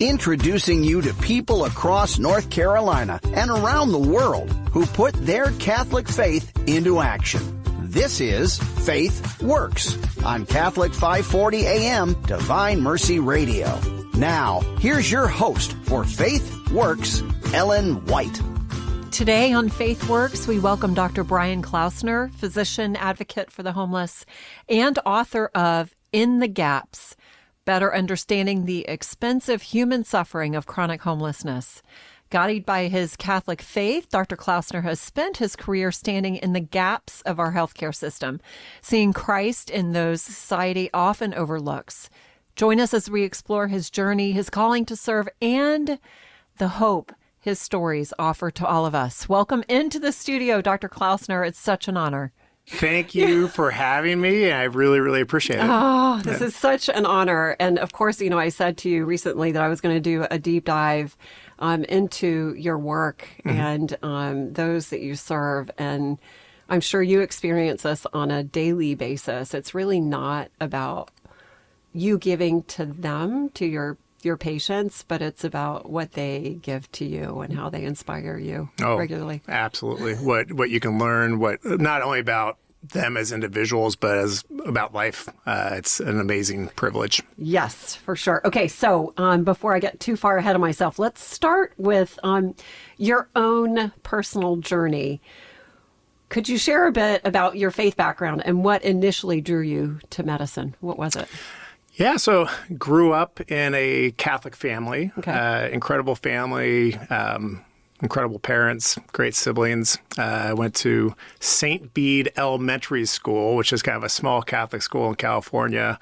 Introducing you to people across North Carolina and around the world who put their Catholic faith into action. This is FaithWorks on Catholic 540 AM Divine Mercy Radio. Now, here's your host for FaithWorks, Ellen White. Today on FaithWorks, we welcome Dr. Brian Klausner, physician, advocate for the homeless, and author of In the Gaps, Better Understanding the Expensive Human Suffering of Chronic Homelessness. Guided by his Catholic faith, Dr. Klausner has spent his career standing in the gaps of our healthcare system, seeing Christ in those society often overlooks. Join us as we explore his journey, his calling to serve, and the hope his stories offer to all of us. Welcome into the studio, Dr. Klausner. It's such an honor. Thank you for having me. I really, really appreciate it. Oh, this is such an honor. And of course, I said to you recently that I was going to do a deep dive into your work and those that you serve. And I'm sure you experience this on a daily basis. It's really not about you giving to them, to your patients, but it's about what they give to you and how they inspire you regularly. Absolutely. What you can learn, what not only about them as individuals, but as about life. It's an amazing privilege. Yes, for sure. Okay, so before I get too far ahead of myself, let's start with your own personal journey. Could you share a bit about your faith background and what initially drew you to medicine? What was it? Yeah, so grew up in a Catholic family, incredible family, incredible parents, great siblings. I went to St. Bede Elementary School, which is kind of a small Catholic school in California.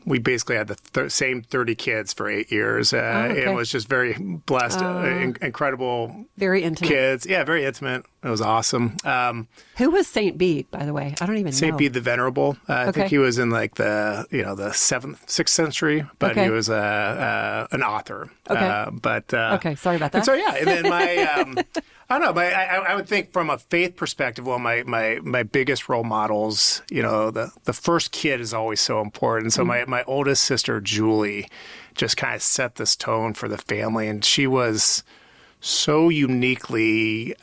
We basically had the same 30 kids for 8 years. It was just very blessed, incredible very intimate kids. Yeah, very intimate. It was awesome. Who was St. Bede, by the way? I don't even know. St. Bede the Venerable. I think he was in like the 6th century, but he was an author. Okay, sorry about that. And so and then my I don't know, I would think from a faith perspective, well, my biggest role models, the first kid is always so important. So my oldest sister, Julie, just kind of set this tone for the family, and she was so uniquely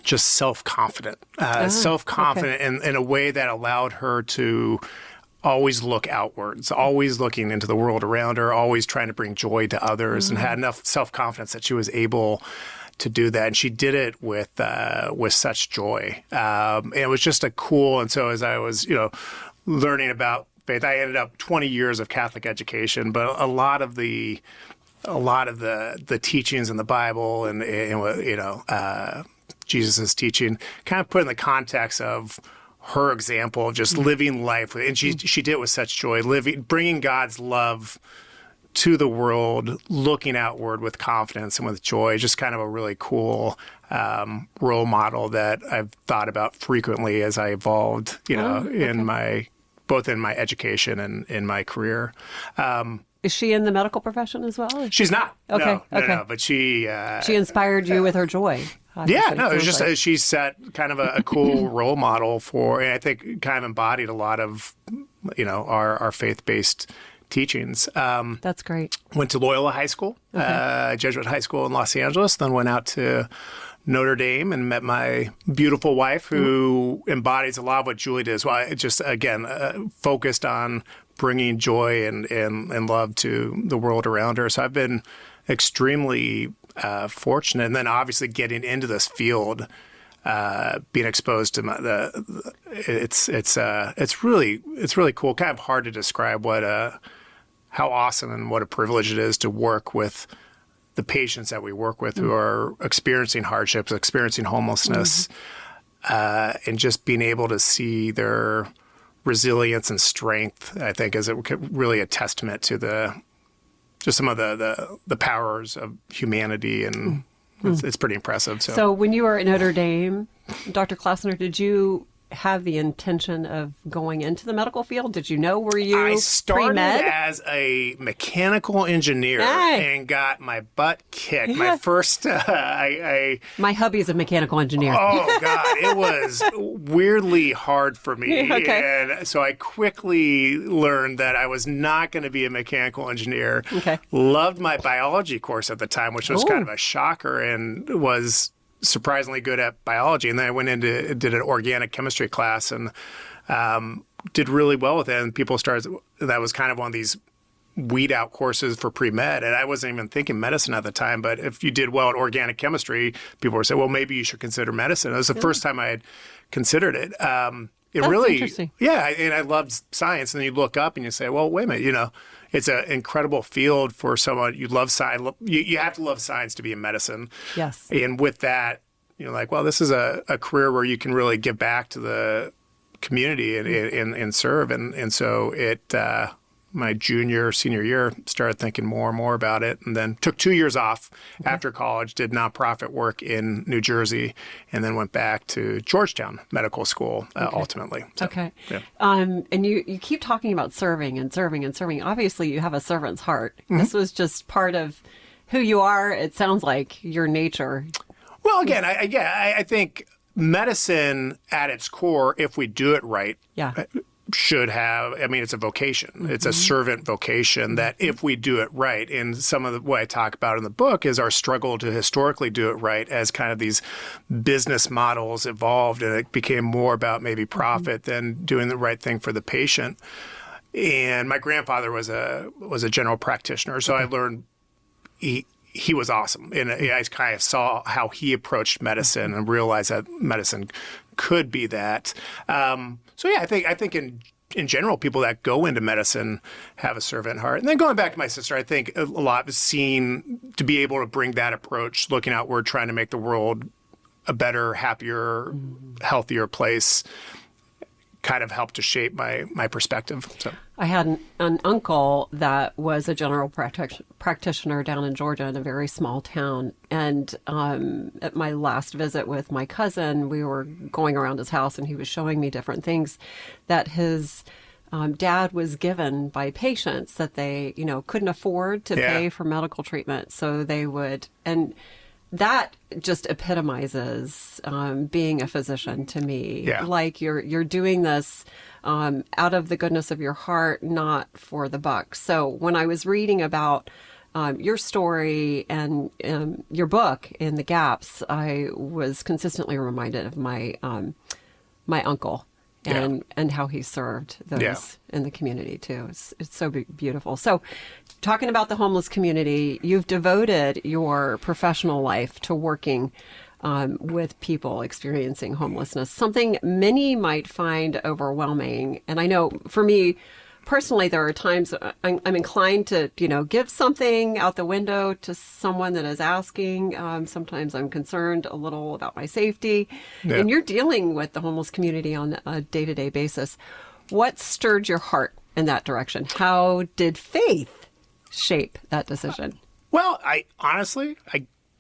just self-confident, in a way that allowed her to always look outwards, always looking into the world around her, always trying to bring joy to others, and had enough self-confidence that she was able to do that. And she did it with such joy. And it was just and so as I was, learning about faith, I ended up 20 years of Catholic education, but a lot of the teachings in the Bible and Jesus' teaching kind of put in the context of her example of just living life. And she did it with such joy, bringing God's love to the world, looking outward with confidence and with joy. Just kind of a really cool role model that I've thought about frequently as I evolved, in my education and in my career. Is she in the medical profession as well? She's not. Okay. No, but she inspired you with her joy. It was just she set kind of a cool role model for, and I think kind of embodied a lot of, our faith-based teachings. That's great. Went to Loyola High School, Jesuit high school in Los Angeles, then went out to Notre Dame and met my beautiful wife who embodies a lot of what Julie did as well. I just, again, focused on bringing joy and love to the world around her. So I've been extremely fortunate. And then obviously getting into this field, being exposed to it's really cool. Kind of hard to describe how awesome and what a privilege it is to work with the patients that we work with who are experiencing hardships, experiencing homelessness, and just being able to see their resilience and strength, I think, is really a testament to some of the powers of humanity, and it's pretty impressive. So when you were at Notre Dame, Dr. Klausner, did you have the intention of going into the medical field? Did you know, were you I started pre-med? as a mechanical engineer and got my butt kicked. My first, My hubby is a mechanical engineer. oh God, it was weirdly hard for me. Okay. And so I quickly learned that I was not going to be a mechanical engineer. Okay. Loved my biology course at the time, which was Ooh. kind of a shocker, and was surprisingly good at biology. And then I went into, did an organic chemistry class and did really well with it. And people started, that was kind of one of these weed out courses for pre-med. And I wasn't even thinking medicine at the time. But if you did well at organic chemistry, people were saying, well, maybe you should consider medicine. It was the first time I had considered it. That's really, interesting. yeah. And I loved science. And then you look up and you say, well, wait a minute, it's an incredible field for someone. You love science. You have to love science to be in medicine. Yes. And with that, like, well, this is a career where you can really give back to the community and serve. And so my senior year, started thinking more and more about it, and then took 2 years off after college, did nonprofit work in New Jersey, and then went back to Georgetown Medical School ultimately. So, Okay. Yeah. And you keep talking about serving and serving and serving. Obviously, you have a servant's heart. Mm-hmm. This was just part of who you are. It sounds like your nature. Well, again, I think medicine at its core, if we do it right, should have, it's a vocation. It's a servant vocation that if we do it right, and some of what I talk about in the book is our struggle to historically do it right as kind of these business models evolved, and it became more about maybe profit than doing the right thing for the patient. And my grandfather was a general practitioner, so I learned he was awesome. And I kind of saw how he approached medicine and realized that medicine could be that. So yeah, I think in general, people that go into medicine have a servant heart. And then going back to my sister, I think a lot is seen to be able to bring that approach, looking outward, trying to make the world a better, happier, healthier place, kind of helped to shape my perspective. So I had an uncle that was a general practitioner down in Georgia in a very small town. And at my last visit with my cousin, we were going around his house and he was showing me different things that his dad was given by patients that they, couldn't afford to pay for medical treatment. So they would, and that just epitomizes being a physician to me. Yeah. Like you're doing this out of the goodness of your heart, not for the buck. So when I was reading about your story and your book in the gaps, I was consistently reminded of my uncle and how he served those in the community too. It's so beautiful. So talking about the homeless community, you've devoted your professional life to working with people experiencing homelessness, something many might find overwhelming. And I know for me personally, there are times I'm inclined to, give something out the window to someone that is asking. Sometimes I'm concerned a little about my safety. Yeah. And you're dealing with the homeless community on a day-to-day basis. What stirred your heart in that direction? How did faith shape that decision? Well, I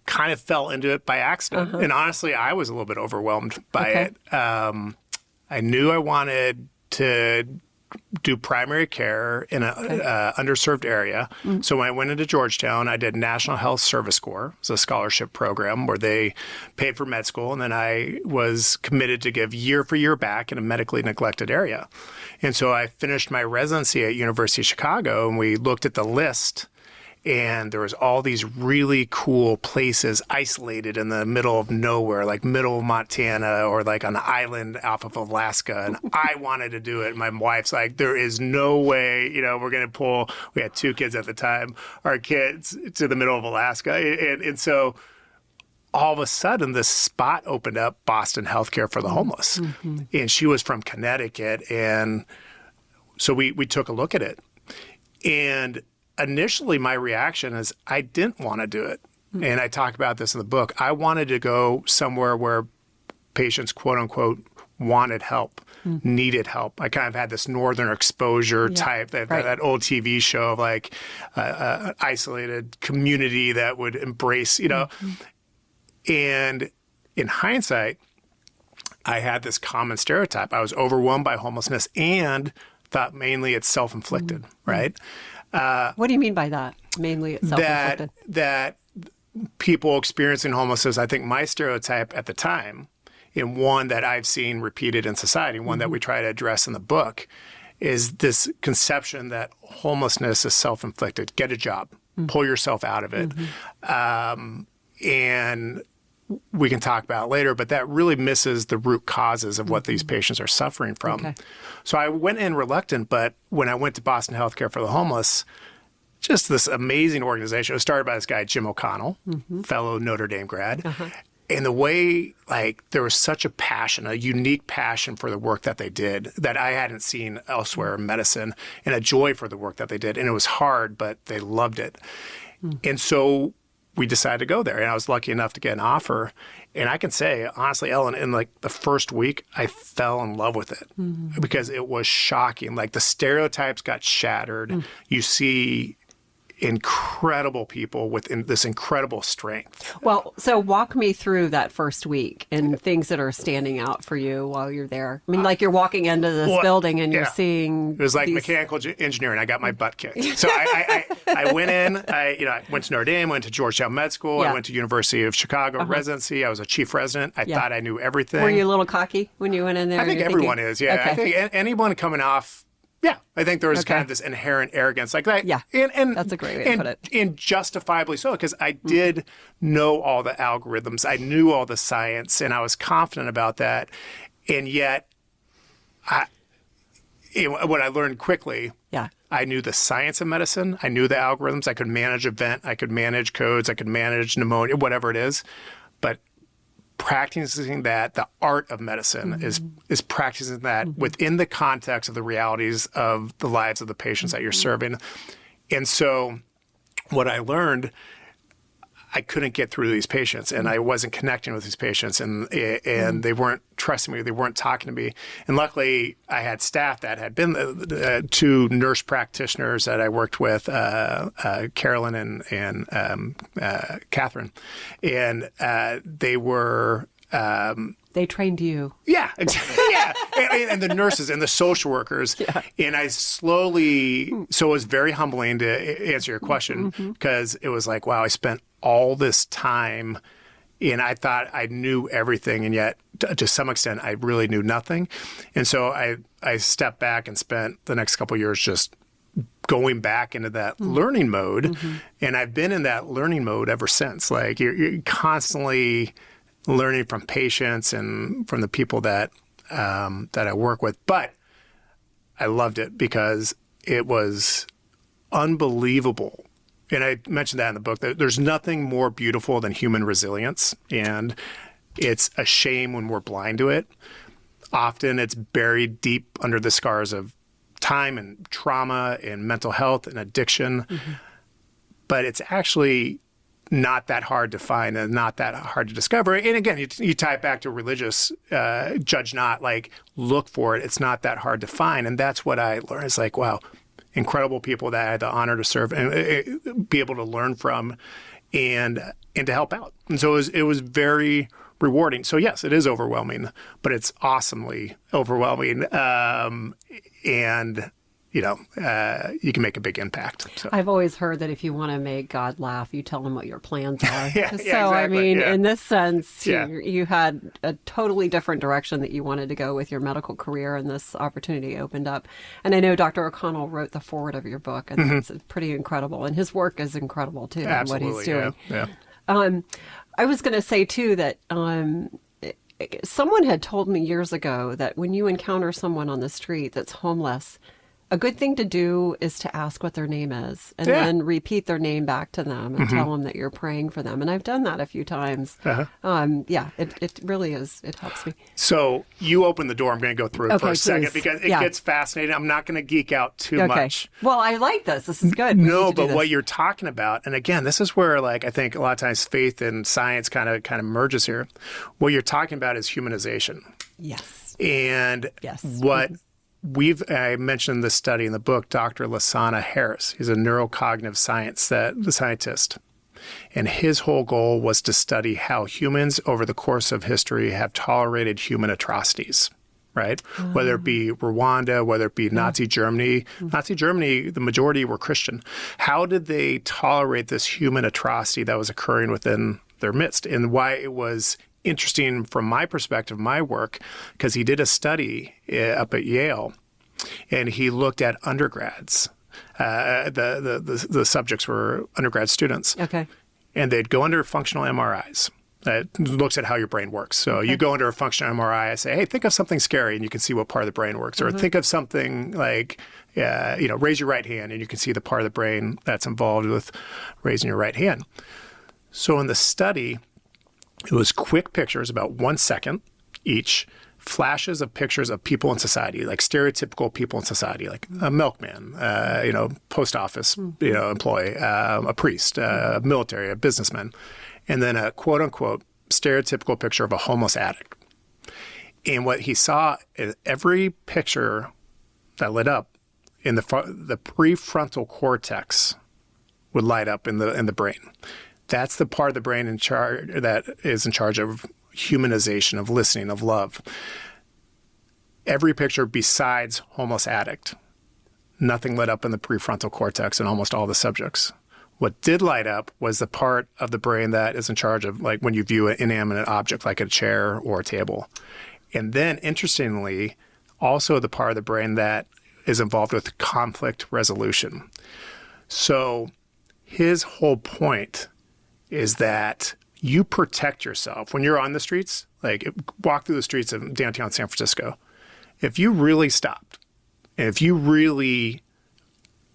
kind of fell into it by accident. And honestly, I was a little bit overwhelmed by it. I knew I wanted to do primary care in an underserved area. So when I went into Georgetown, I did National Health Service Corps. It's a scholarship program where they paid for med school. And then I was committed to give year for year back in a medically neglected area. And so I finished my residency at University of Chicago, and we looked at the list. And there was all these really cool places isolated in the middle of nowhere, like middle of Montana or like on an island off of Alaska. And I wanted to do it. My wife's like, there is no way, we're going to pull, we had 2 kids at the time, our kids to the middle of Alaska. And so all of a sudden this spot opened up, Boston Healthcare for the Homeless. And she was from Connecticut. And so we took a look at it. And initially, my reaction is I didn't want to do it. And I talk about this in the book. I wanted to go somewhere where patients, quote unquote, wanted help, needed help. I kind of had this northern exposure type, that old TV show of like an isolated community that would embrace, And in hindsight, I had this common stereotype. I was overwhelmed by homelessness and thought mainly it's self-inflicted, right? What do you mean by that? Mainly it's self-inflicted. That people experiencing homelessness, I think my stereotype at the time, and one that I've seen repeated in society, one that we try to address in the book, is this conception that homelessness is self-inflicted. Get a job. Pull yourself out of it. And we can talk about it later, but that really misses the root causes of what these patients are suffering from. Okay. So I went in reluctant, but when I went to Boston Healthcare for the Homeless, just this amazing organization. It was started by this guy, Jim O'Connell, fellow Notre Dame grad. And the way, like, there was such a passion, a unique passion for the work that they did that I hadn't seen elsewhere in medicine, and a joy for the work that they did. And it was hard, but they loved it. And so we decided to go there. And I was lucky enough to get an offer. And I can say, honestly, Ellen, in like the first week, I fell in love with it because it was shocking. Like the stereotypes got shattered. You see incredible people with this incredible strength. Well, so walk me through that first week and things that are standing out for you while you're there. I mean, like you're walking into this building and you're seeing it was like mechanical engineering. I got my butt kicked. So I went in. I went to Notre Dame, went to Georgetown Med School. I went to University of Chicago residency. I was a chief resident. I thought I knew everything. Were you a little cocky when you went in there? I think everyone is. Yeah, okay. I think anyone coming off. Yeah, I think there was kind of this inherent arrogance like that. Yeah, and that's a great way to put it. And justifiably so, because I did know all the algorithms. I knew all the science, and I was confident about that. And yet, what I learned quickly, I knew the science of medicine. I knew the algorithms. I could manage event. I could manage codes. I could manage pneumonia, whatever it is. But practicing that, the art of medicine is practicing that within the context of the realities of the lives of the patients that you're serving. And so what I learned, I couldn't get through these patients, and I wasn't connecting with these patients, and they weren't trusting me, they weren't talking to me. And luckily, I had staff that had been two nurse practitioners that I worked with, Carolyn and Catherine, and they were. They trained you. Yeah, and the nurses and the social workers. Yeah. And I slowly, so it was very humbling to answer your question because it was like, wow, I spent all this time and I thought I knew everything, and yet to some extent I really knew nothing. And so I stepped back and spent the next couple of years just going back into that learning mode. And I've been in that learning mode ever since. Like you're constantly learning from patients and from the people that I work with. But I loved it because it was unbelievable. And I mentioned that in the book, that there's nothing more beautiful than human resilience. And it's a shame when we're blind to it. Often it's buried deep under the scars of time and trauma and mental health and addiction. But it's actually not that hard to find and not that hard to discover. And again, you tie it back to religious, judge not, like look for it. It's not that hard to find. And that's what I learned. It's like, wow, incredible people that I had the honor to serve and be able to learn from and to help out. And so it was very rewarding. So yes, it is overwhelming, but it's awesomely overwhelming. And you can make a big impact. So. I've always heard that if you want to make God laugh, you tell him what your plans are. Exactly. I mean, in this sense, you had a totally different direction that you wanted to go with your medical career, and this opportunity opened up. And I know Dr. O'Connell wrote the foreword of your book, and it's pretty incredible. And his work is incredible, too, in what he's doing. Yeah. I was going to say, too, that someone had told me years ago that when you encounter someone on the street that's homeless, a good thing to do is to ask what their name is and then repeat their name back to them and tell them that you're praying for them. And I've done that a few times. It really is. It helps me. So you open the door. I'm going to go through it for a second because it gets fascinating. I'm not going to geek out too much. Well, I like this. This is good. No, but what you're talking about, and again, this is where I think a lot of times faith and science kind of merges here. What you're talking about is humanization. Yes. And what I mentioned this study in the book, Dr. Lasana Harris. He's a neurocognitive scientist. And his whole goal was to study how humans over the course of history have tolerated human atrocities, right? Whether it be Rwanda, whether it be Nazi Germany. Nazi Germany, the majority were Christian. How did they tolerate this human atrocity that was occurring within their midst? And why it was interesting from my perspective, my work, because he did a study up at Yale, and he looked at undergrads. The subjects were undergrad students. Okay. And they'd go under functional MRIs. That looks at how your brain works. So you go under a functional MRI, I say, hey, think of something scary, and you can see what part of the brain works. Or think of something like, raise your right hand, and you can see the part of the brain that's involved with raising your right hand. So in the study, it was quick pictures, about 1 second each, flashes of pictures of people in society, like stereotypical people in society, like a milkman, post office, employee, a priest, military, a businessman, and then a quote unquote stereotypical picture of a homeless addict. And what he saw is every picture that lit up in the prefrontal cortex would light up in the brain. That's the part of the brain that is in charge of humanization, of listening, of love. Every picture besides homeless addict, nothing lit up in the prefrontal cortex in almost all the subjects. What did light up was the part of the brain that is in charge of, like, when you view an inanimate object like a chair or a table. And then, interestingly, also the part of the brain that is involved with conflict resolution. So his whole point is that you protect yourself when you're on the streets, like walk through the streets of downtown San Francisco. If you really stopped, and if you really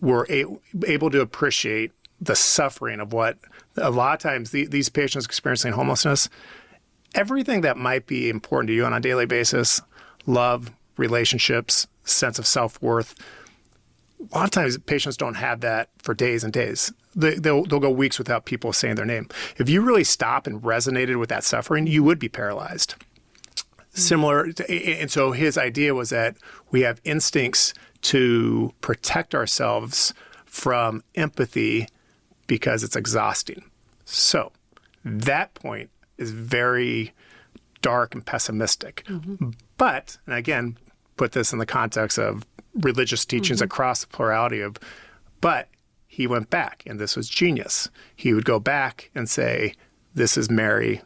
were able to appreciate the suffering of what a lot of times these patients experiencing homelessness, everything that might be important to you on a daily basis, love, relationships, sense of self-worth, a lot of times patients don't have that for days and days. They'll go weeks without people saying their name. If you really stop and resonated with that suffering, you would be paralyzed. And so his idea was that we have instincts to protect ourselves from empathy because it's exhausting. So that point is very dark and pessimistic. But, and again, put this in the context of religious teachings across the plurality of, but he went back, and this was genius. He would go back and say, this is Mary.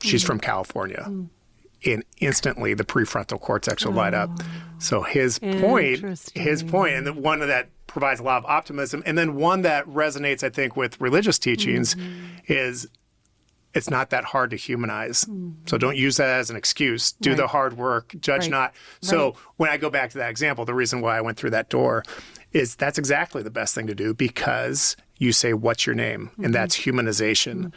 She's from California. And instantly the prefrontal cortex will light up. So his point, and the one that provides a lot of optimism, and then one that resonates, I think, with religious teachings is it's not that hard to humanize. So don't use that as an excuse. Do the hard work, judge not. So when I go back to that example, the reason why I went through that door is that's exactly the best thing to do, because you say, what's your name? And that's humanization.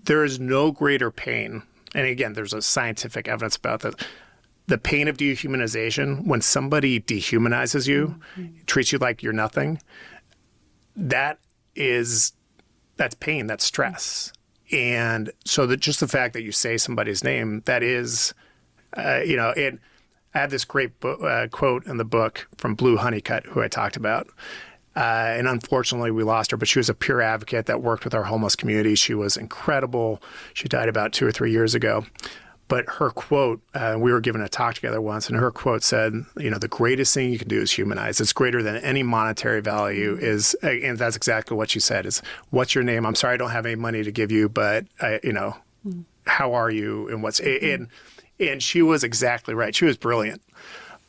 There is no greater pain. And again, there's a scientific evidence about that. The pain of dehumanization, when somebody dehumanizes you, treats you like you're nothing, that's pain, that's stress. And so just the fact that you say somebody's name, that is, I have this great quote in the book from Blue Honeycutt, who I talked about. And unfortunately, we lost her, but she was a peer advocate that worked with our homeless community. She was incredible. She died about 2 or 3 years ago. But her quote, we were given a talk together once, and her quote said, the greatest thing you can do is humanize. It's greater than any monetary value is, and that's exactly what she said, is, what's your name? I'm sorry I don't have any money to give you, but, how are you? And and she was exactly right. She was brilliant,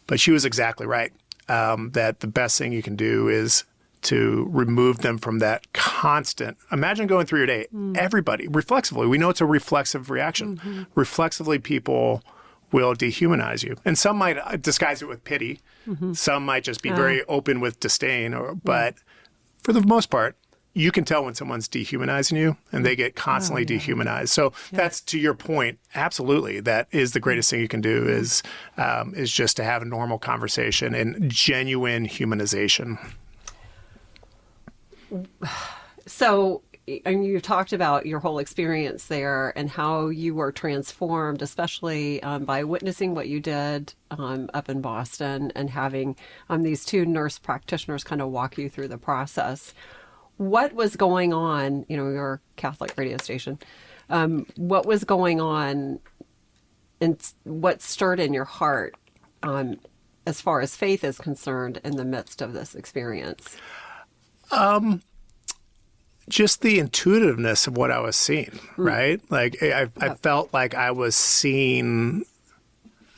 but she was exactly right, that the best thing you can do is to remove them from that constant. Imagine going through your day, everybody, reflexively. We know it's a reflexive reaction. Reflexively, people will dehumanize you. And some might disguise it with pity. Some might just be very open with disdain. But for the most part, you can tell when someone's dehumanizing you, and they get constantly dehumanized. So that's, to your point, absolutely. That is the greatest thing you can do is just to have a normal conversation and genuine humanization. So, and you talked about your whole experience there and how you were transformed, especially by witnessing what you did up in Boston and having these two nurse practitioners kind of walk you through the process. what was going on, your Catholic radio station, what was going on and what stirred in your heart as far as faith is concerned in the midst of this experience? Just the intuitiveness of what I was seeing, right? Like I felt like I was seeing,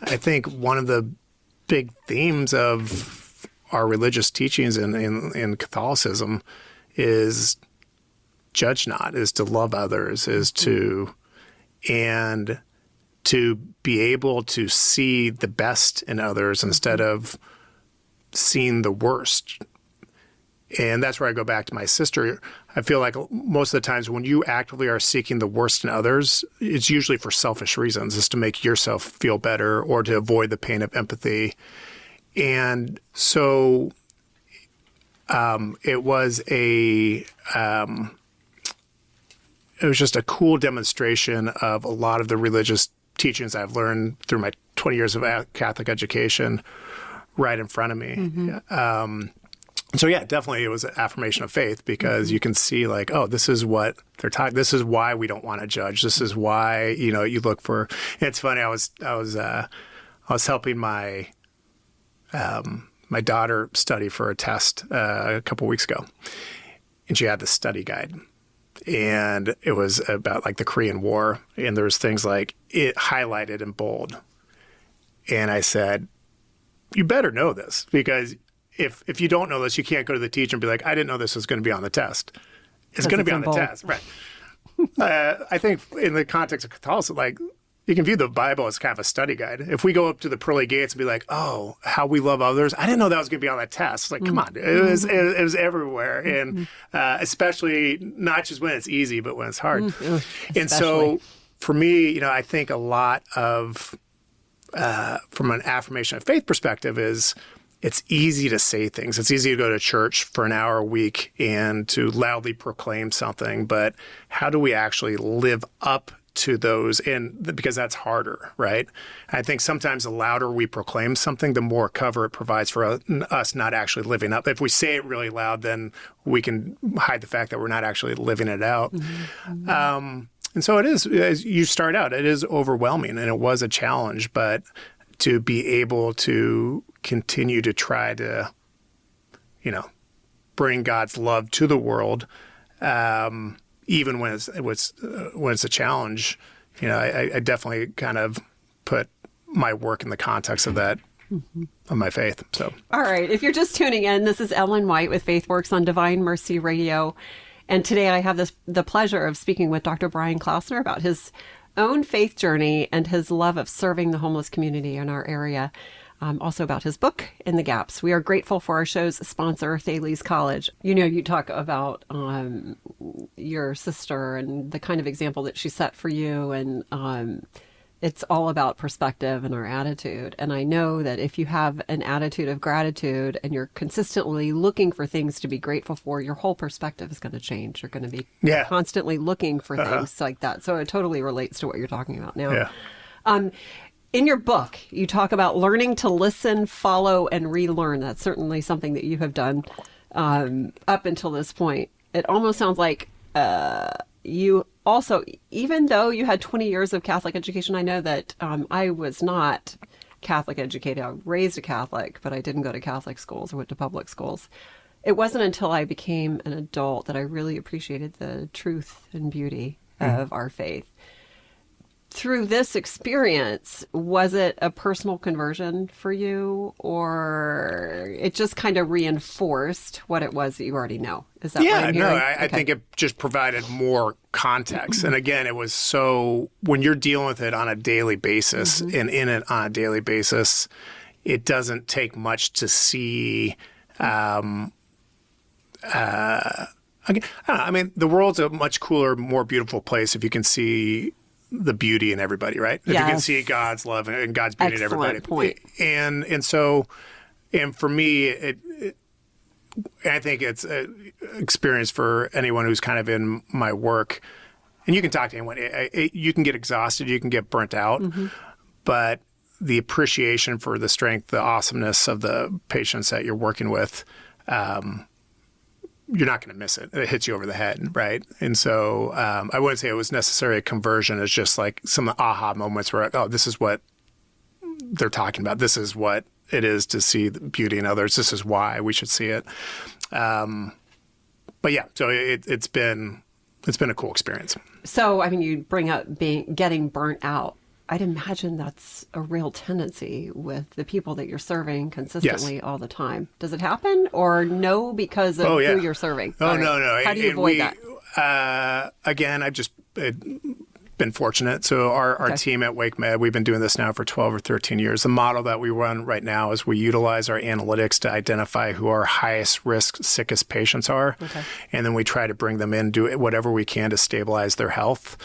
I think one of the big themes of our religious teachings in Catholicism is judge not, is to love others, is to be able to see the best in others instead of seeing the worst. And that's where I go back to my sister. I feel like most of the times when you actively are seeking the worst in others, it's usually for selfish reasons. It's to make yourself feel better or to avoid the pain of empathy. And so it was just a cool demonstration of a lot of the religious teachings I've learned through my 20 years of Catholic education right in front of me. So yeah, definitely it was an affirmation of faith because you can see like, oh, this is what they're talking. This is why we don't want to judge. This is why, you look for. And it's funny. I was helping my my daughter study for a test a couple weeks ago, and she had this study guide, and it was about like the Korean War, and there was things like it highlighted in bold, and I said, you better know this because if you don't know this, you can't go to the teacher and be like, I didn't know this was going to be on the test. It's going to be on the test. Right. I think in the context of Catholicism, like you can view the Bible as kind of a study guide. If we go up to the pearly gates and be like, oh, how we love others. I didn't know that was going to be on that test. It's like, come on. It was everywhere. And especially not just when it's easy, but when it's hard. And so for me, I think a lot of, from an affirmation of faith perspective is, it's easy to say things. It's easy to go to church for an hour a week and to loudly proclaim something. But how do we actually live up to those? And because that's harder, right? I think sometimes the louder we proclaim something, the more cover it provides for us not actually living up. If we say it really loud, then we can hide the fact that we're not actually living it out. And so it is, as you start out, it is overwhelming and it was a challenge, but to be able to continue to try to, bring God's love to the world, even when it's a challenge. I definitely kind of put my work in the context of that, of my faith. So, all right. If you're just tuning in, this is Ellen White with FaithWorks on Divine Mercy Radio, and today I have the pleasure of speaking with Dr. Brian Klausner about his own faith journey and his love of serving the homeless community in our area. Also about his book, In the Gaps. We are grateful for our show's sponsor, Thales College. You talk about your sister and the kind of example that she set for you, and it's all about perspective and our attitude. And I know that if you have an attitude of gratitude and you're consistently looking for things to be grateful for, your whole perspective is going to change. You're going to be constantly looking for things like that. So it totally relates to what you're talking about now. Yeah. In your book, you talk about learning to listen, follow, and relearn. That's certainly something that you have done up until this point. It almost sounds like you also, even though you had 20 years of Catholic education, I know that I was not Catholic educated. I was raised a Catholic, but I didn't go to Catholic schools. I went to public schools. It wasn't until I became an adult that I really appreciated the truth and beauty of our faith. Through this experience, was it a personal conversion for you, or it just kind of reinforced what it was that you already know? Is that what I'm hearing? I think it just provided more context. And again, it was so, when you're dealing with it on a daily basis and in it on a daily basis, it doesn't take much to see. Again, I mean, the world's a much cooler, more beautiful place if you can see the beauty in everybody, right? If you can see God's love and God's beauty in everybody. Point. And so, and for me, I think it's an experience for anyone who's kind of in my work. And you can talk to anyone. You can get exhausted. You can get burnt out. But the appreciation for the strength, the awesomeness of the patients that you're working with you're not going to miss it. It hits you over the head, right? And so I wouldn't say it was necessarily a conversion. It's just like some aha moments where, oh, this is what they're talking about. This is what it is to see the beauty in others. This is why we should see it. But yeah, so it's been a cool experience. So, I mean, you bring up getting burnt out. I'd imagine that's a real tendency with the people that you're serving consistently all the time. Does it happen or no because of who you're serving? Oh, no. How do you avoid that? Again, I've just been fortunate. So our team at Wake Med, we've been doing this now for 12 or 13 years. The model that we run right now is we utilize our analytics to identify who our highest risk, sickest patients are. Okay. And then we try to bring them in, do whatever we can to stabilize their health.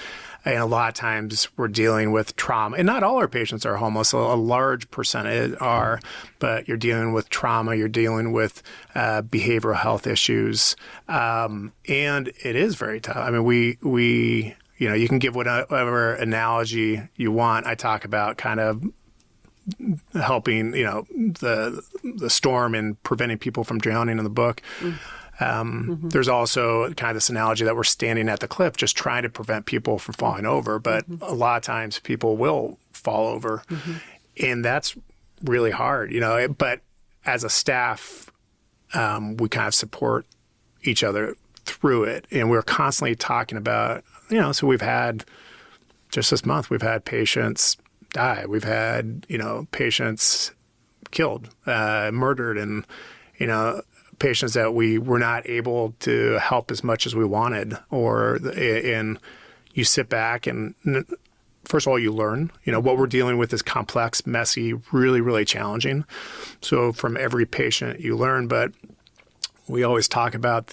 And a lot of times we're dealing with trauma. And not all our patients are homeless. A large percentage are. But you're dealing with trauma. You're dealing with behavioral health issues. And it is very tough. I mean, we you can give whatever analogy you want. I talk about kind of helping, the storm and preventing people from drowning in the book. There's also kind of this analogy that we're standing at the cliff just trying to prevent people from falling over. But a lot of times people will fall over. And that's really hard, But as a staff, we kind of support each other through it. And we're constantly talking about, so we've had, just this month, we've had patients die. We've had, patients killed, murdered, and, patients that we were not able to help as much as we wanted. And you sit back and, first of all, you learn. What we're dealing with is complex, messy, really, really challenging. So from every patient, you learn. But we always talk about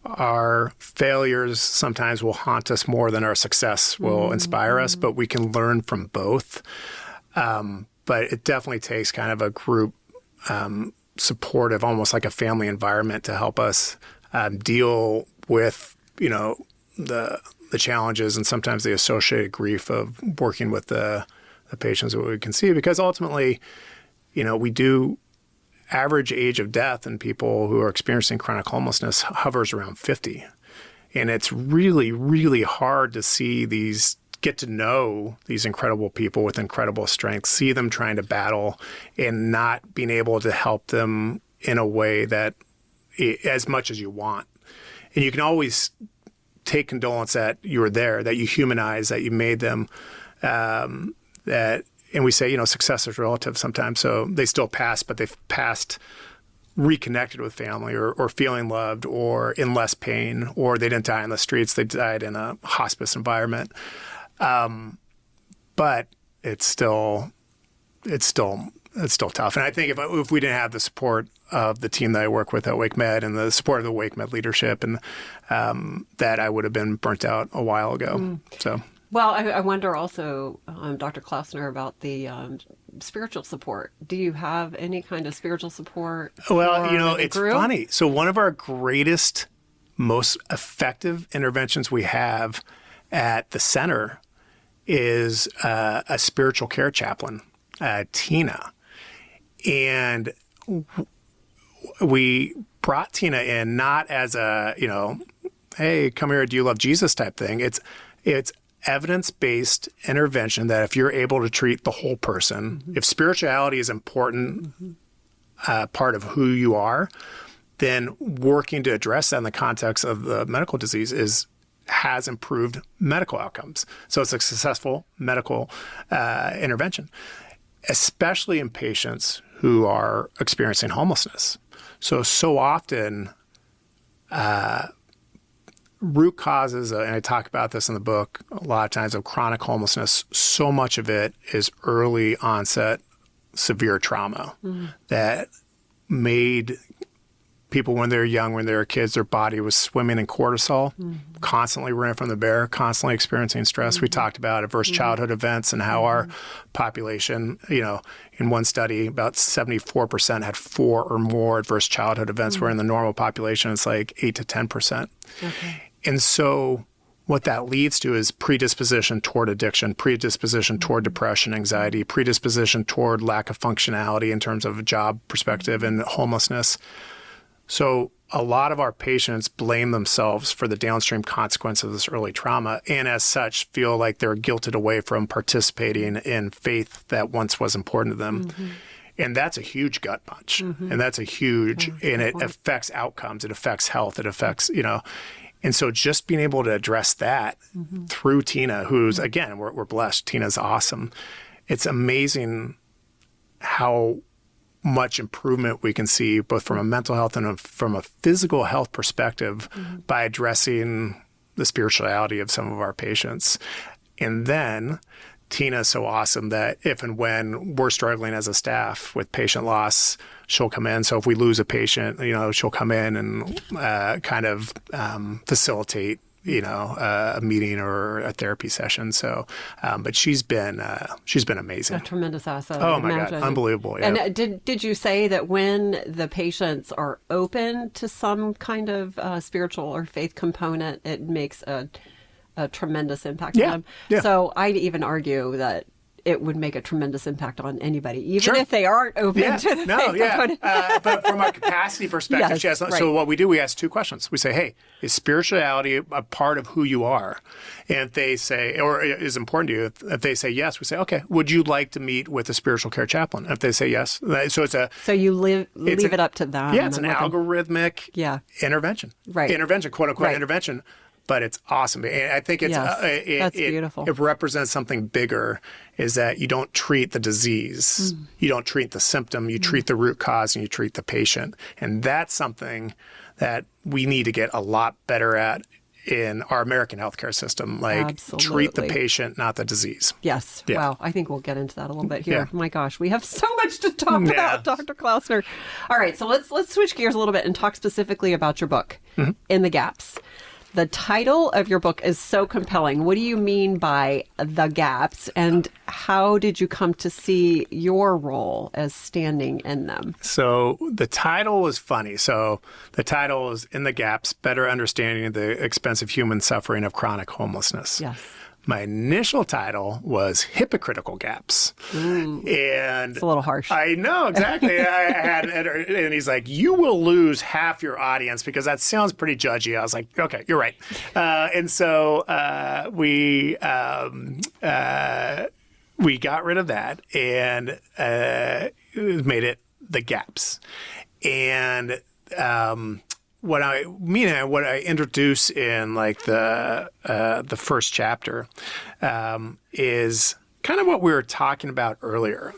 our failures sometimes will haunt us more than our success will inspire us, but we can learn from both. But it definitely takes kind of a group supportive, almost like a family environment to help us deal with, the challenges and sometimes the associated grief of working with the patients that we can see. Because ultimately, we do average age of death in people who are experiencing chronic homelessness hovers around 50. And it's really, really hard to get to know these incredible people with incredible strength, see them trying to battle and not being able to help them in a way that as much as you want. And you can always take condolence that you were there, that you humanized, that you made them, and we say, success is relative sometimes. So they still pass, but they've passed reconnected with family or feeling loved or in less pain, or they didn't die in the streets. They died in a hospice environment. But it's still tough. And I think if we didn't have the support of the team that I work with at Wake Med and the support of the Wake Med leadership, and that I would have been burnt out a while ago. So. Well, I wonder also, Dr. Klausner, about the spiritual support. Do you have any kind of spiritual support? Well, it's funny. So one of our greatest, most effective interventions we have at the center is a spiritual care chaplain, Tina. And we brought Tina in not as a, hey, come here, do you love Jesus type thing. It's evidence-based intervention that if you're able to treat the whole person, if spirituality is important part of who you are, then working to address that in the context of the medical disease has improved medical outcomes. So it's a successful medical intervention, especially in patients who are experiencing homelessness. So often, root causes, and I talk about this in the book a lot of times, of chronic homelessness, so much of it is early onset severe trauma that made people, when they're young, when they were kids, their body was swimming in cortisol, constantly running from the bear, constantly experiencing stress. We talked about adverse childhood events and how our population, in one study, about 74% had 4 or more adverse childhood events, where in the normal population, it's like 8 to 10%. Okay. And so what that leads to is predisposition toward addiction, predisposition toward depression, anxiety, predisposition toward lack of functionality in terms of a job perspective and homelessness. So a lot of our patients blame themselves for the downstream consequences of this early trauma, and as such feel like they're guilted away from participating in faith that once was important to them. And that's a huge gut punch. And that's a huge, and it affects outcomes. It affects health. It affects, and so just being able to address that through Tina, who's, again, we're blessed. Tina's awesome. It's amazing how much improvement we can see both from a mental health and from a physical health perspective by addressing the spirituality of some of our patients. And then Tina's so awesome that if and when we're struggling as a staff with patient loss, she'll come in. So if we lose a patient, she'll come in and kind of facilitate a meeting or a therapy session. So, but she's been amazing. A tremendous asset. Oh my God, unbelievable! Yeah. And did you say that when the patients are open to some kind of spiritual or faith component, it makes a tremendous impact on them? Yeah. So I'd even argue that it would make a tremendous impact on anybody, even if they aren't open to the faith component. But from a capacity perspective, Yes, right. So what we do, we ask two questions. We say, hey, is spirituality a part of who you are? And if they say, or is important to you, if they say yes, we say, okay, would you like to meet with a spiritual care chaplain? If they say yes, so it's a... So you leave it up to them. Yeah, it's an algorithmic intervention. Right. Intervention, quote unquote intervention. But it's awesome. And I think it's that's beautiful. It represents something bigger, is that you don't treat the disease. You don't treat the symptom. You treat the root cause and you treat the patient. And that's something that we need to get a lot better at in our American healthcare system. Treat the patient, not the disease. Yes. Yeah. Wow. I think we'll get into that a little bit here. Yeah. My gosh, we have so much to talk about, Dr. Klausner. All right. So let's switch gears a little bit and talk specifically about your book, In the Gaps. The title of your book is so compelling. What do you mean by the gaps, and how did you come to see your role as standing in them? So the title was funny. So the title is In the Gaps, Better Understanding the Expensive Human Suffering of Chronic Homelessness. Yes. My initial title was Hypocritical Gaps. And it's a little harsh. I know, exactly. I had an editor, and he's like, you will lose half your audience because that sounds pretty judgy. I was like, okay, you're right. And so we got rid of that and made it The Gaps. And what I introduce in the first chapter is kind of what we were talking about earlier,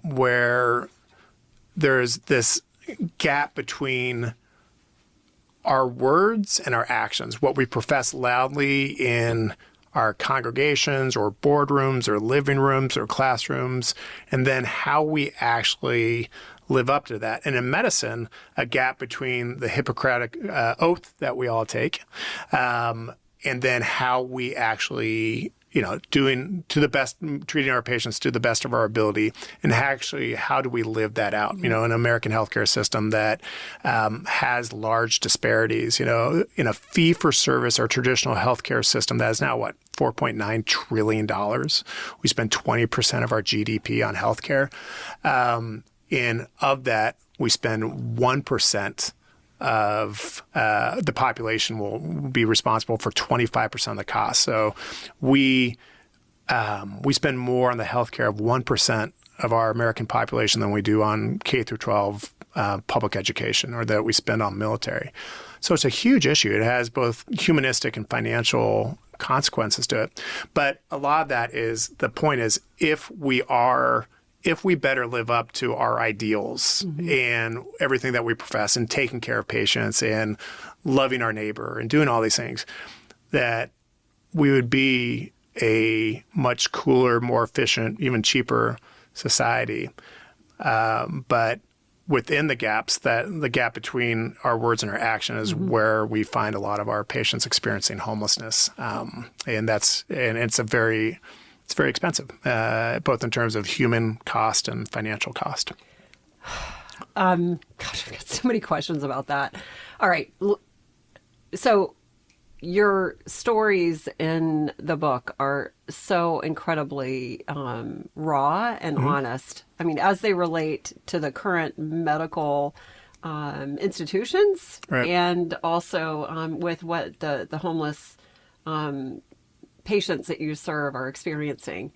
where there's this gap between our words and our actions, what we profess loudly in our congregations or boardrooms or living rooms or classrooms, and then how we actually live up to that. And in medicine, a gap between the Hippocratic oath that we all take, and then how we actually, treating our patients to the best of our ability, and actually how do we live that out? An American healthcare system that has large disparities. In a fee-for-service or traditional healthcare system that is now $4.9 trillion. We spend 20% of our GDP on healthcare. And of that, we spend 1% of the population will be responsible for 25% of the cost. So we spend more on the healthcare of 1% of our American population than we do on K through 12 public education, or that we spend on military. So it's a huge issue. It has both humanistic and financial consequences to it. But a lot of that is, the point is, if we better live up to our ideals and everything that we profess, and taking care of patients and loving our neighbor and doing all these things, that we would be a much cooler, more efficient, even cheaper society. But within the gaps, that the gap between our words and our action is where we find a lot of our patients experiencing homelessness. And it's very expensive, both in terms of human cost and financial cost. Gosh, I've got so many questions about that. All right. So your stories in the book are so incredibly raw and honest. I mean, as they relate to the current medical institutions, Right. and also with what the homeless patients that you serve are experiencing.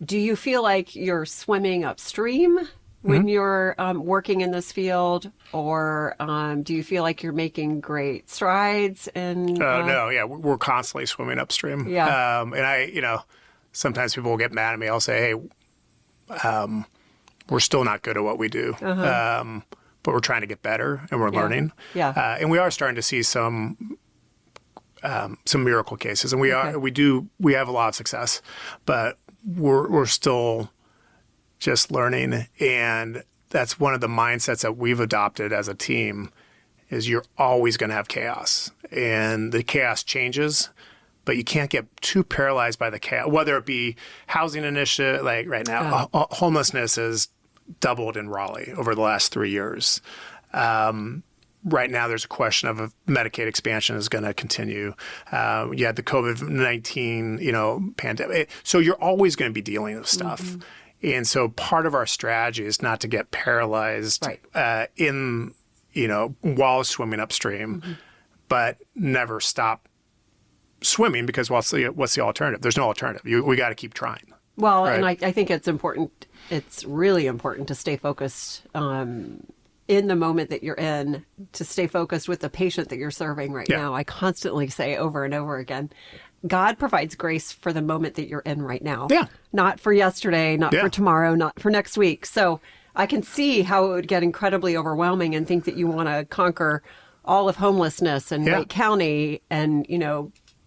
Do you feel like you're swimming upstream when you're working in this field, or do you feel like you're making great strides? And No, yeah, we're constantly swimming upstream. Yeah. And sometimes people will get mad at me. I'll say, hey, we're still not good at what we do, but we're trying to get better, and we're learning. Yeah. And we are starting to see some miracle cases, and we have a lot of success, but we're still just learning. And that's one of the mindsets that we've adopted as a team, is you're always going to have chaos, and the chaos changes, but you can't get too paralyzed by the chaos, whether it be housing initiative, like right now, homelessness has doubled in Raleigh over the last 3 years. Right now, there's a question of if Medicaid expansion is going to continue. You had the COVID-19, pandemic. So you're always going to be dealing with stuff. And so part of our strategy is not to get paralyzed while swimming upstream, but never stop swimming, because what's the alternative? There's no alternative. We got to keep trying. Well, right? And I think it's important. It's really important to stay focused in the moment that you're in, to stay focused with the patient that you're serving right now. I constantly say over and over again, God provides grace for the moment that you're in right now. Yeah. Not for yesterday, not for tomorrow, not for next week. So I can see how it would get incredibly overwhelming and think that you want to conquer all of homelessness in Wake County and,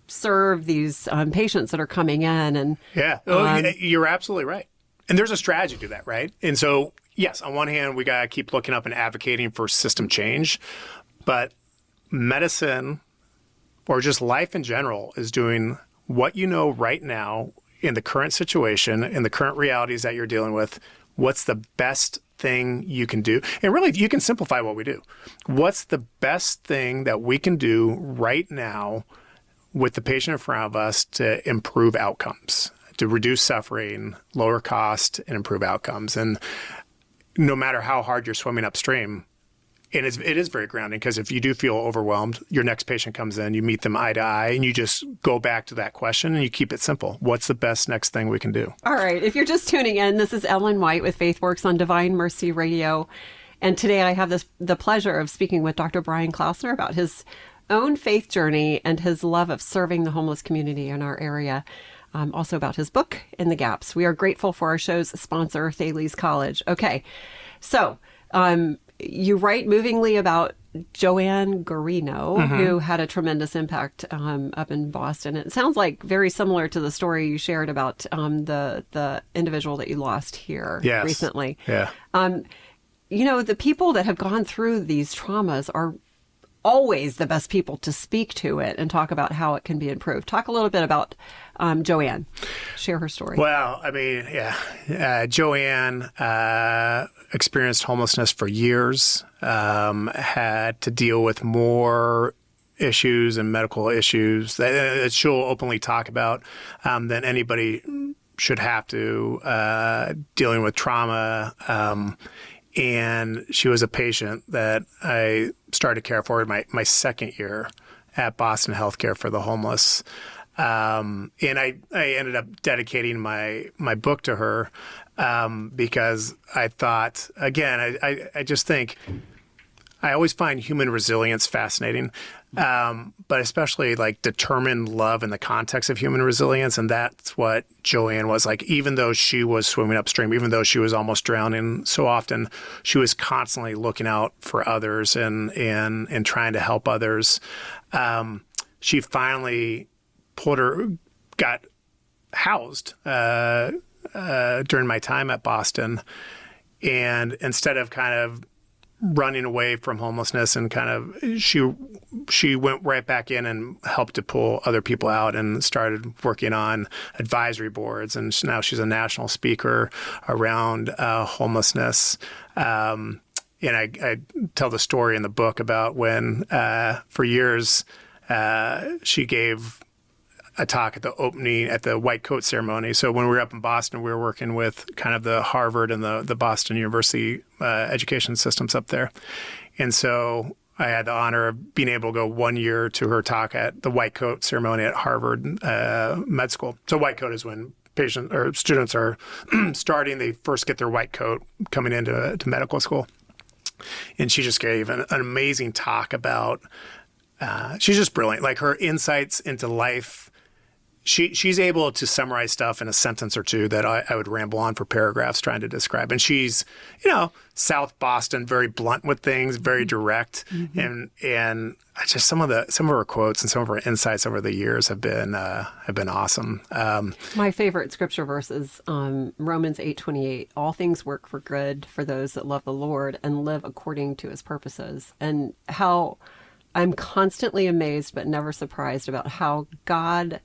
serve these patients that are coming in. And you're absolutely right. And there's a strategy to that, right? And so, yes, on one hand, we got to keep looking up and advocating for system change, but medicine, or just life in general, is doing what you know right now in the current situation, in the current realities that you're dealing with. What's the best thing you can do? And really, you can simplify what we do. What's the best thing that we can do right now with the patient in front of us to improve outcomes, to reduce suffering, lower cost, and improve outcomes? And no matter how hard you're swimming upstream, and it is very grounding, because if you do feel overwhelmed, your next patient comes in, you meet them eye to eye, and you just go back to that question and you keep it simple. What's the best next thing we can do? All right. If you're just tuning in, this is Ellen White with FaithWorks on Divine Mercy Radio. And today I have the pleasure of speaking with Dr. Brian Klausner about his own faith journey and his love of serving the homeless community in our area. Also about his book, In the Gaps. We are grateful for our show's sponsor, Thales College. Okay. So, you write movingly about Joanne Garino, who had a tremendous impact up in Boston. It sounds like very similar to the story you shared about the individual that you lost here recently. Yeah. The people that have gone through these traumas are always the best people to speak to it and talk about how it can be improved. Talk a little bit about Joanne. Share her story. Well, Joanne experienced homelessness for years, had to deal with more issues and medical issues that she'll openly talk about than anybody should have to, dealing with trauma. And she was a patient that I started to care for in my second year at Boston Healthcare for the Homeless. And I ended up dedicating my book to her because I thought, again, I just think I always find human resilience fascinating, but especially like determined love in the context of human resilience. And that's what Joanne was like. Even though she was swimming upstream, even though she was almost drowning so often, she was constantly looking out for others and trying to help others. She finally got housed during my time at Boston. And instead of kind of running away from homelessness and kind of, she went right back in and helped to pull other people out and started working on advisory boards. And now she's a national speaker around homelessness. And I tell the story in the book about when, for years, she gave a talk at the opening at the white coat ceremony. So when we were up in Boston, we were working with kind of the Harvard and the Boston University education systems up there. And so I had the honor of being able to go 1 year to her talk at the white coat ceremony at Harvard Med School. So white coat is when patients or students are starting, they first get their white coat coming into medical school. And she just gave an amazing talk about, she's just brilliant. Like her insights into life, she's able to summarize stuff in a sentence or two that I would ramble on for paragraphs trying to describe. And she's, South Boston, very blunt with things, very direct. Mm-hmm. And just some of her quotes and some of her insights over the years have been awesome. My favorite scripture verse is Romans 8:28. All things work for good for those that love the Lord and live according to his purposes. And how I'm constantly amazed but never surprised about how God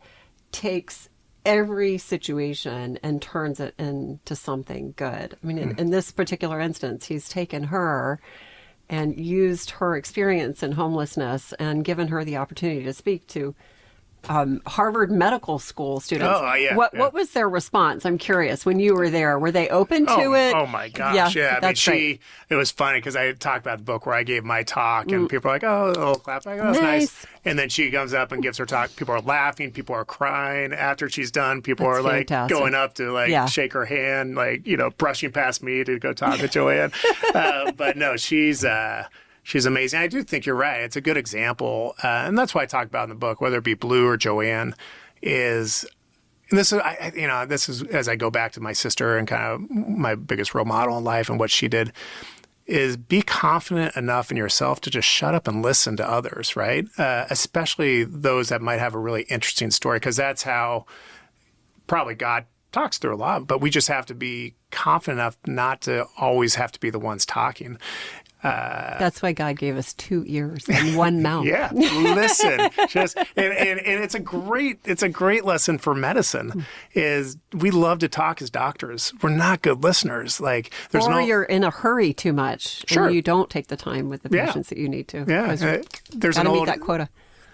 takes every situation and turns it into something good. I mean, in this particular instance, he's taken her and used her experience in homelessness and given her the opportunity to speak to Harvard Medical School students. Oh, yeah. What was their response? I'm curious. When you were there, were they open to it? Oh, my gosh. Yeah. It was funny because I talked about the book where I gave my talk and people are like, oh, a little clap. Like, oh, that's nice. And then she comes up and gives her talk. People are laughing. People are crying. After she's done, people are like going up to shake her hand, brushing past me to go talk to Joanne. But no, she's amazing. I do think you're right. It's a good example. And that's why I talk about in the book, whether it be Blue or Joanne, this is as I go back to my sister and kind of my biggest role model in life and what she did, is be confident enough in yourself to just shut up and listen to others, right? Especially those that might have a really interesting story, because that's how probably God talks through a lot, but we just have to be confident enough not to always have to be the ones talking. That's why God gave us 2 ears and 1 mouth. Yeah, listen. And it's a great lesson for medicine. Is we love to talk as doctors. We're not good listeners. You're in a hurry too much, and you don't take the time with the patients that you need to. Yeah, there's got to meet that quota.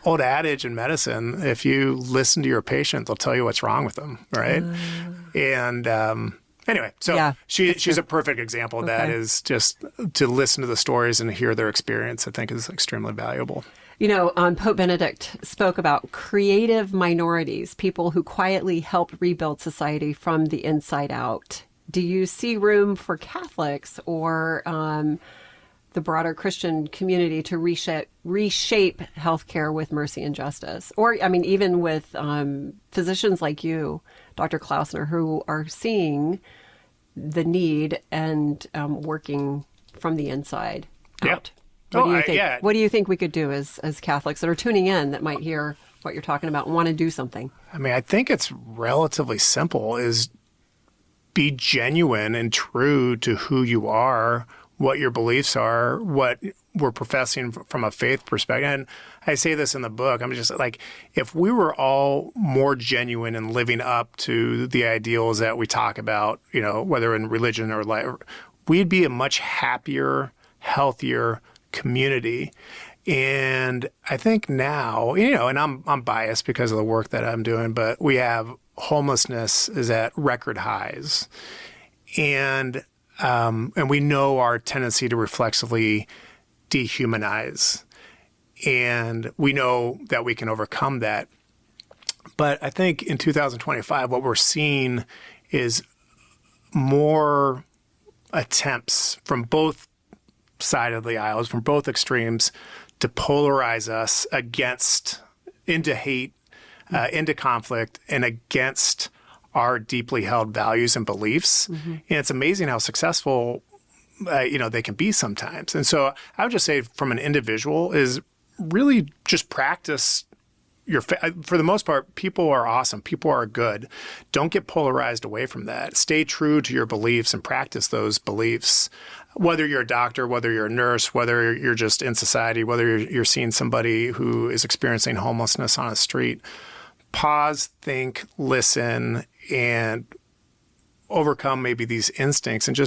Old adage in medicine: if you listen to your patient, they'll tell you what's wrong with them, right? Anyway, so she's a perfect example of that, is just to listen to the stories and hear their experience, I think is extremely valuable. Pope Benedict spoke about creative minorities, people who quietly helped rebuild society from the inside out. Do you see room for Catholics or the broader Christian community to reshape healthcare with mercy and justice? Or, even with physicians like you, Dr. Klausner, who are seeing the need and working from from the inside out. What do you think? What do you think we could do as Catholics that are tuning in that might hear what you're talking about and want to do something? I mean, I think it's relatively simple, is be genuine and true to who you are, what your beliefs are, what we're professing from a faith perspective. And I say this in the book, I'm just like, if we were all more genuine in living up to the ideals that we talk about, you know, whether in religion or life, we'd be a much happier, healthier community. And I think now, you know, and I'm biased because of the work that I'm doing, but we have homelessness is at record highs. And we know our tendency to reflexively dehumanize. And we know that we can overcome that. But I think in 2025, what we're seeing is more attempts from both sides of the aisles, from both extremes, to polarize us into hate, into conflict, and against our deeply held values and beliefs. Mm-hmm. And it's amazing how successful, they can be sometimes. And so I would just say from an individual is really just practice for the most part, people are awesome. People are good. Don't get polarized away from that. Stay true to your beliefs and practice those beliefs. Whether you're a doctor, whether you're a nurse, whether you're just in society, whether you're seeing somebody who is experiencing homelessness on a street, pause, think, listen, and overcome maybe these instincts. And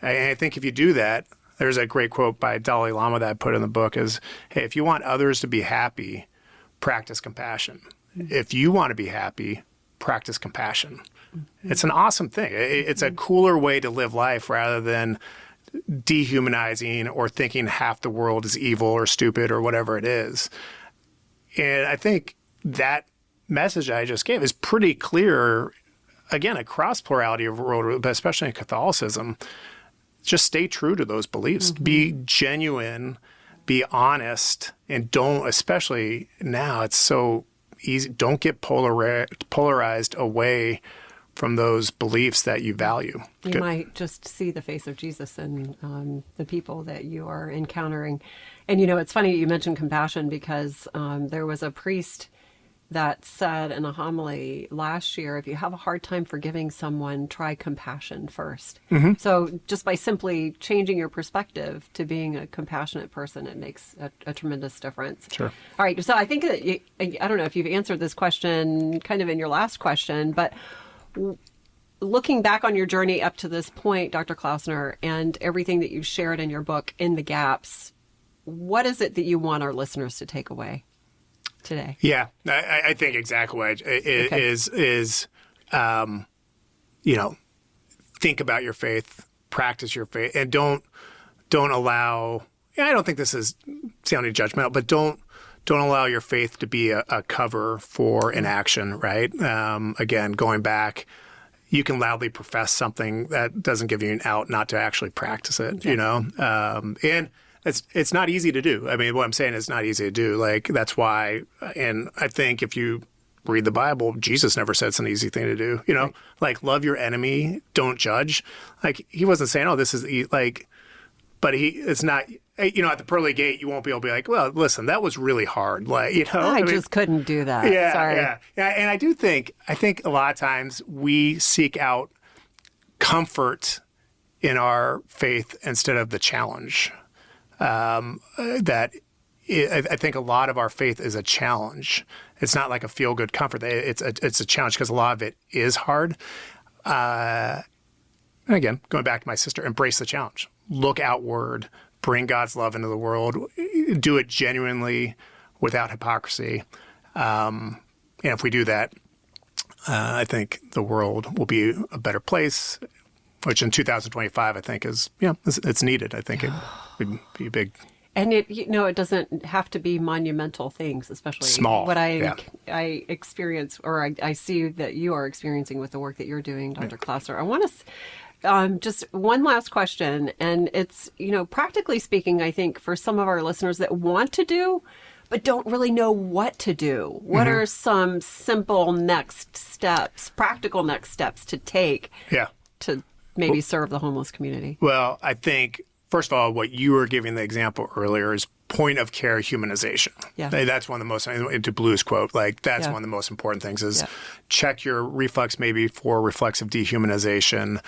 I think if you do that, there's a great quote by Dalai Lama that I put in the book is, hey, if you want others to be happy, practice compassion. if you want to be happy, practice compassion. It's an awesome thing. It's a cooler way to live life rather than dehumanizing or thinking half the world is evil or stupid or whatever it is. And I think that message I just gave is pretty clear, again, across plurality of the world, but especially in Catholicism. Just stay true to those beliefs. Be genuine, be honest, and don't, especially now, it's so easy, don't get polarized away from those beliefs that you value. You might just see the face of Jesus in the people that you are encountering. And, it's funny you mentioned compassion because there was a priest that said in a homily last year, if you have a hard time forgiving someone, try compassion first. So just by simply changing your perspective to being a compassionate person, it makes a tremendous difference. Sure. All right. So I think that I don't know if you've answered this question kind of in your last question, but looking back on your journey up to this point, Dr. Klausner, and everything that you've shared in your book, In the Gaps, what is it that you want our listeners to take away today? Yeah, I think exactly what is think about your faith, practice your faith, and don't allow. I don't think this is sounding judgmental, but don't allow your faith to be a cover for inaction. Right? Again, going back, you can loudly profess something that doesn't give you an out not to actually practice it. And it's not easy to do. I mean, what I'm saying is not easy to do. Like, that's why, and I think if you read the Bible, Jesus never said it's an easy thing to do. Right. Like, love your enemy, don't judge. Like, he wasn't saying, oh, this is like, but it's not, at the pearly gate, you won't be able to be like, well, listen, that was really hard. Like, I just couldn't do that. Yeah, Sorry. Yeah. And I think a lot of times we seek out comfort in our faith instead of the challenge. I think a lot of our faith is a challenge. It's not like a feel-good comfort. It's a challenge because a lot of it is hard. And again, going back to my sister, embrace the challenge. Look outward. Bring God's love into the world. Do it genuinely without hypocrisy. And if we do that, I think the world will be a better place, which in 2025, I think it's needed. I think it would be big. And it doesn't have to be monumental things, especially small. What I experience, or I see that you are experiencing with the work that you're doing, Dr. Klausner. I want to just one last question, and it's practically speaking, I think for some of our listeners that want to do, but don't really know what to do. What are some simple next steps, practical next steps to take? To maybe serve the homeless community? Well, I think, first of all, what you were giving the example earlier is point of care humanization. Yeah. That's one of the most, into Blue's quote, like that's one of the most important things is check your reflex maybe for reflexive dehumanization,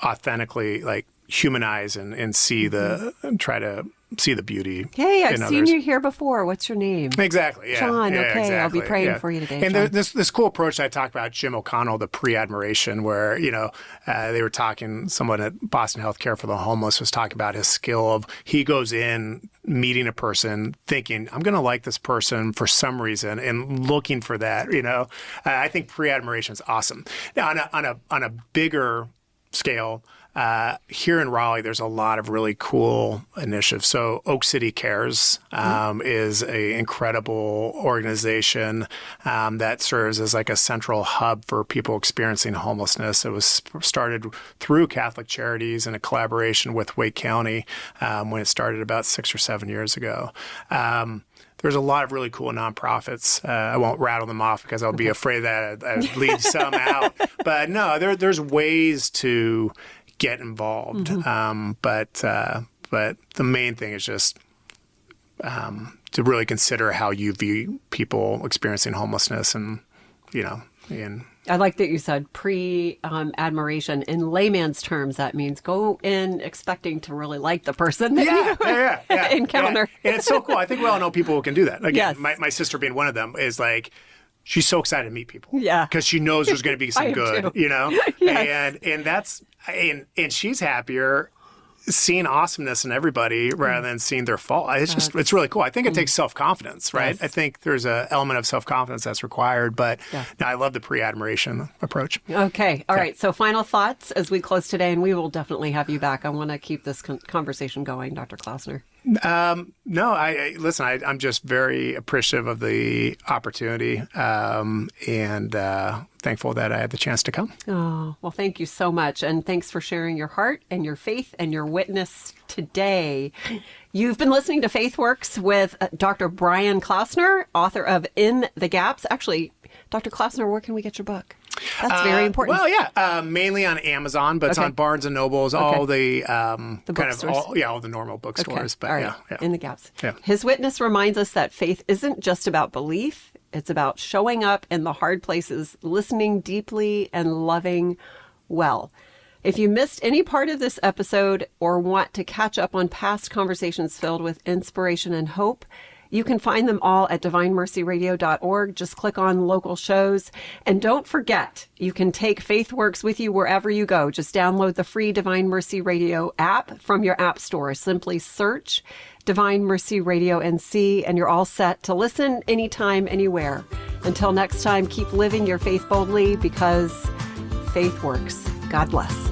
authentically like humanize and see try to see the beauty. Hey, I've seen you here before. What's your name? Exactly. Yeah. Sean. Yeah, okay, exactly. I'll be praying for you today. And this cool approach I talked about, Jim O'Connell, the pre-admiration, where they were talking. Someone at Boston Healthcare for the Homeless was talking about his skill of he goes in meeting a person, thinking I'm going to like this person for some reason, and looking for that. I think pre-admiration is awesome. Now, on a bigger scale. Here in Raleigh, there's a lot of really cool initiatives. So Oak City Cares is an incredible organization that serves as like a central hub for people experiencing homelessness. It was started through Catholic Charities in a collaboration with Wake County when it started about 6 or 7 years ago. There's a lot of really cool nonprofits. I won't rattle them off because I'll be afraid that I'd leave some out. But no, there's ways to get involved. But the main thing is just to really consider how you view people experiencing homelessness, and I like that you said pre-admiration. In layman's terms, that means go in expecting to really like the person that you encounter. And it's so cool. I think we all know people who can do that. Again, my sister being one of them is like, she's so excited to meet people. Yeah. Because she knows there's going to be some good, Yes. And that's, and she's happier seeing awesomeness in everybody rather than seeing their fault. It's really cool. I think it takes self-confidence, right? Yes. I think there's an element of self-confidence that's required, but no, I love the pre-admiration approach. Okay. All right. So final thoughts as we close today, and we will definitely have you back. I want to keep this conversation going, Dr. Klausner. No, I'm just very appreciative of the opportunity and thankful that I had the chance to come. Oh, well, thank you so much. And thanks for sharing your heart and your faith and your witness today. You've been listening to FaithWorks with Dr. Brian Klausner, author of In the Gaps. Actually, Dr. Klausner, where can we get your book? That's very important. Well, yeah, mainly on Amazon, but it's on Barnes and Nobles, all the bookstores. all the normal bookstores. But all right. yeah, In the Gaps. Yeah. His witness reminds us that faith isn't just about belief. It's about showing up in the hard places, listening deeply, and loving well. If you missed any part of this episode or want to catch up on past conversations filled with inspiration and hope, you can find them all at divinemercyradio.org. Just click on local shows. And don't forget, you can take FaithWorks with you wherever you go. Just download the free Divine Mercy Radio app from your app store. Simply search Divine Mercy Radio NC, and you're all set to listen anytime, anywhere. Until next time, keep living your faith boldly because faith works. God bless.